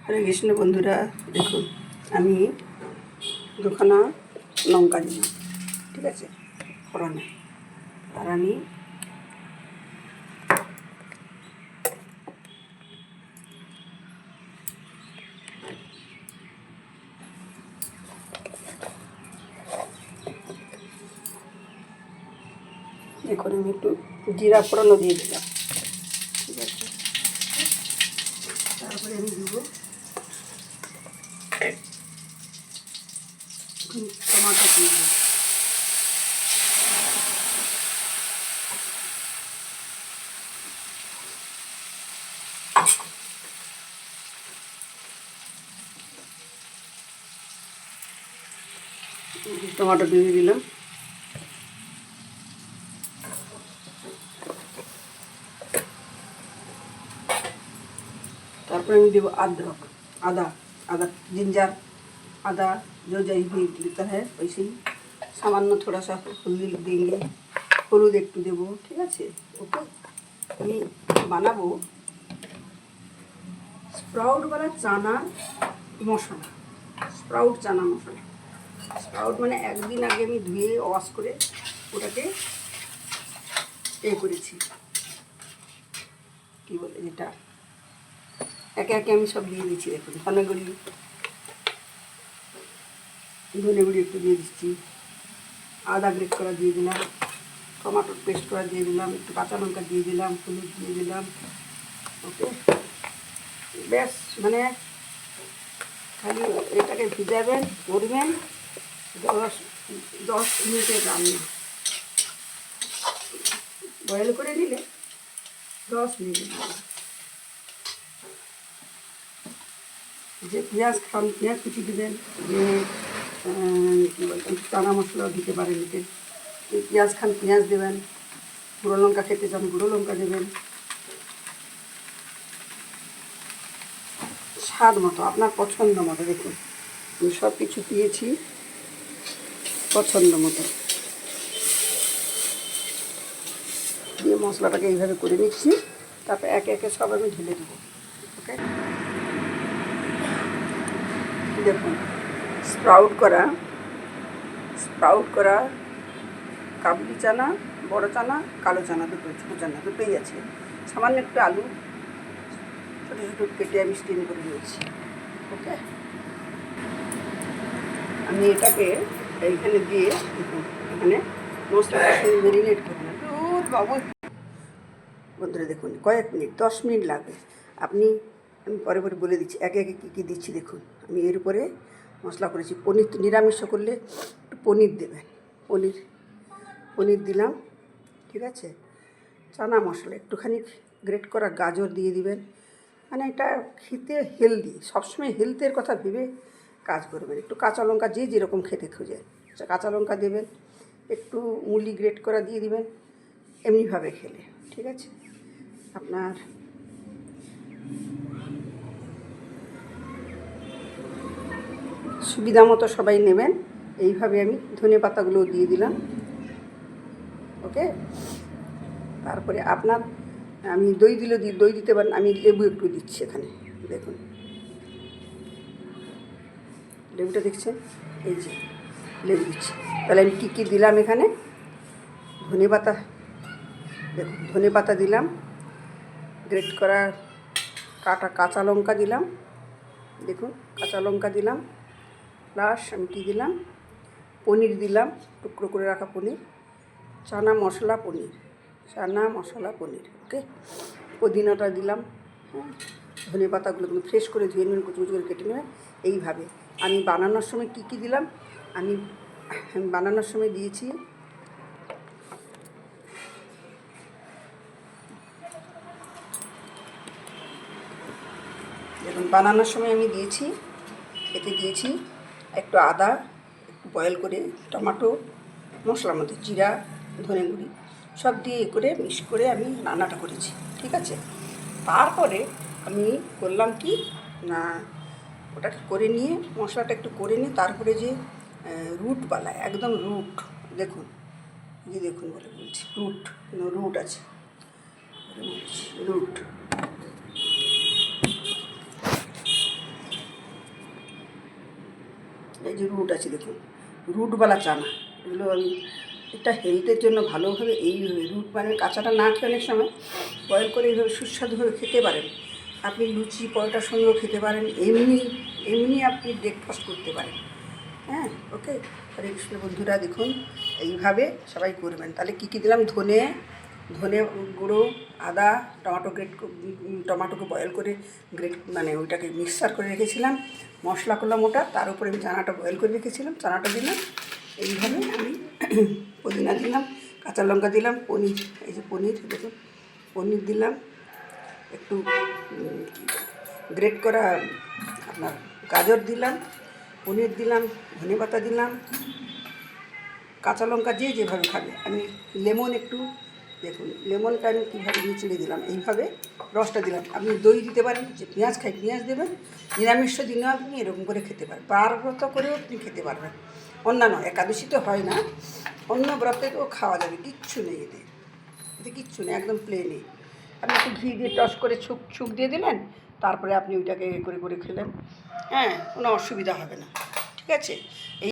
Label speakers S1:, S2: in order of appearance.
S1: হরে কৃষ্ণ বন্ধুরা, দেখুন আমি দুখানা লঙ্কা দিলাম, ঠিক আছে, ফোড়নে। আর আমি দেখুন আমি একটু জিরা ফোড়নও দিয়ে দিলাম, ঠিক আছে। তারপরে আমি দেবো টমাটো দিয়ে দেবো, টমাটো দিয়ে দিলাম। তারপরে আমি देव अदरक, आदा आदा जिंजर आदा जो जैसे भी लेता है वैसे ही सामान्य थोड़ा सा हल्दी देंगे, हलुद একটু দেবো, ঠিক আছে। ওকে, আমি বানাবো স্প্রাউট वाला চানা মশলা, স্প্রাউট চানা মশলা। স্প্রাউট মানে একদিন আগে আমি ধুয়ে ওয়াশ করে ওটাকে করেছি, কী বলে যেটা, একে একে আমি সব দিয়ে দিচ্ছি। দেখুন ধনে গুঁড়ি একটু দিয়ে দিচ্ছি, আদা গ্রেট করা দিয়ে দিলাম, টমাটোর পেস্ট করা দিয়ে দিলাম, একটু কাঁচা লঙ্কা দিয়ে দিলাম, হলুদ দিয়ে দিলাম। ওকে, ব্যাস, মানে খালি এটাকে ভিজাবেন, করবেন 10 মিনিটের রান্না। বয়েল করে নিলে 10 মিনিট। যে পেঁয়াজ খান পেঁয়াজ কুচি দেবেন, যে কী বলতেন চানা মশলাও দিতে পারেন, এতে পেঁয়াজ খান পেঁয়াজ দেবেন, গুঁড়ো লঙ্কা খেতে চান গুঁড়ো লঙ্কা দেবেন, স্বাদ মতো আপনার পছন্দ মতো। দেখুন আমি সব কিছু দিয়েছি পছন্দ মতো, দিয়ে মশলাটাকে এইভাবে করে নিচ্ছি। তারপর একে একে সব আমি ঢেলে দেবো। ওকে, দেখুন স্প্রাউট করা কাবুলি চানা, বড় চানা, কালো চানা, দুটো ছোটো চানা দুটোই আছে। সামান্য একটু আলু ছোটো ছোটো কেটে আমি স্টিম করে নিয়েছি। ওকে, আমি এটাকে এইখানে দিয়ে দেখুন এখানে মশলাটার সঙ্গে ম্যারিনেট করে নেব। বাবু বন্ধুরা দেখুন কয়েক মিনিট 10 মিনিট লাগবে। আমি পরে বলে দিচ্ছি একে একে কী কী দিচ্ছি। দেখুন আমি এর উপরে মশলা করেছি পনির, নিরামিষ করলে একটু পনির দেবেন, পনির দিলাম, ঠিক আছে। চানা মশলা একটুখানি গ্রেট করা গাজর দিয়ে দিবেন, মানে এটা খেতে হেলদি, সবসময় হেলথের কথা ভেবে কাজ করবেন। একটু কাঁচা লঙ্কা যে যেরকম খেতে খোঁজেন কাঁচা লঙ্কা দেবেন, একটু মুলি গ্রেট করা দিয়ে দিবেন, এমনিভাবে খেলে, ঠিক আছে। আপনার সুবিধা মতো সবাই নেবেন। এইভাবে আমি ধনে পাতাগুলো দিয়ে দিলাম। ওকে, তারপরে আপনার আমি দই দিতে পারেন, আমি লেবু একটু দিচ্ছি এখানে। দেখুন লেবুটা দেখছেন, এই যে লেবু দিচ্ছি। তাহলে আমি কী কী দিলাম এখানে, ধনে পাতা, দেখুন ধনে পাতা দিলাম, গ্রেট করা কাটা কাঁচা লঙ্কা দিলাম, দেখুন কাঁচা লঙ্কা দিলাম, প্লাস আমি কী দিলাম, পনির দিলাম, টুকরো করে রাখা পনির, চানা মশলা পনির। ওকে, পুদিনাটা দিলাম, হ্যাঁ, ধনে পাতাগুলো ফ্রেশ করে ধুয়ে নেবেন, কুচি কুচি করে কেটে নেবেন। এইভাবে আমি বানানোর সময় কী কী দিলাম, আমি বানানোর সময় দিয়েছি দেখুন বানানোর সময় আমি দিয়েছি, এতে দিয়েছি একটু আদা, একটু বয়েল করে টমেটো, মশলার মধ্যে জিরা, ধনে গুঁড়ি সব দিয়ে করে মিক্স করে আমি রান্নাটা করেছি, ঠিক আছে। তারপরে আমি করলাম কি না, ওটাকে করে নিয়ে মশলাটা একটু করে নিয়ে তারপরে যে রুটওয়ালা একদম রুট, দেখুন দেখুন বলে বলছি রুট আছে, রুট এই যে রুট আছে দেখুন, রুটওয়ালা চানা, এগুলো আমি এটা হেলথের জন্য ভালোভাবে এইভাবে রুট মানে কাঁচাটা না খেয়ে অনেক সময় বয়েল করে এইভাবে সুস্বাদুভাবে খেতে পারেন। আপনি লুচি পরোটার সঙ্গেও খেতে পারেন, এমনি এমনি আপনি ব্রেকফাস্ট করতে পারেন। হ্যাঁ, ওকে। হরে কৃষ্ণ বন্ধুরা, দেখুন এইভাবে সবাই করবেন। তাহলে কী কী দিলাম, ধনে গুঁড়ো, আদা, টমাটোকে বয়েল করে মানে ওইটাকে মিক্সচার করে রেখেছিলাম, মশলা করলাম ওটা, তার উপরে আমি চানাটা বয়েল করে রেখেছিলাম, চানাটা দিলাম। এইভাবে আমি পুদিনা দিলাম, কাঁচা লঙ্কা দিলাম, পনির, এই যে পনির দেখুন, পনির দিলাম, একটু গ্রেট করা আপনার গাজর দিলাম, পনির দিলাম, ধনেপাতা দিলাম, কাঁচা লঙ্কা যে যেভাবে খাবে। আমি লেমন একটু দেখুন, লেমনটা আমি কীভাবে নিচড়ে দিলাম, এইভাবে রসটা দিলাম। আপনি দই দিতে পারেন, যে পেঁয়াজ খাই পেঁয়াজ দেবেন, নিরামিষ দিনেও আপনি এরকম করে খেতে পারেন, ব্রত করেও আপনি খেতে পারবেন। অন্যান্য একাদশী তো হয় না, অন্য ব্রতেও খাওয়া যাবে, কিচ্ছু নেই এতে, এতে কিচ্ছু নেই, একদম প্লেনই। আপনি একটু ঘি দিয়ে টস করে ছুক দিয়ে দিলেন, তারপরে আপনি ওইটাকে করে খেলেন। হ্যাঁ, কোনো অসুবিধা হবে না, ঠিক আছে। এই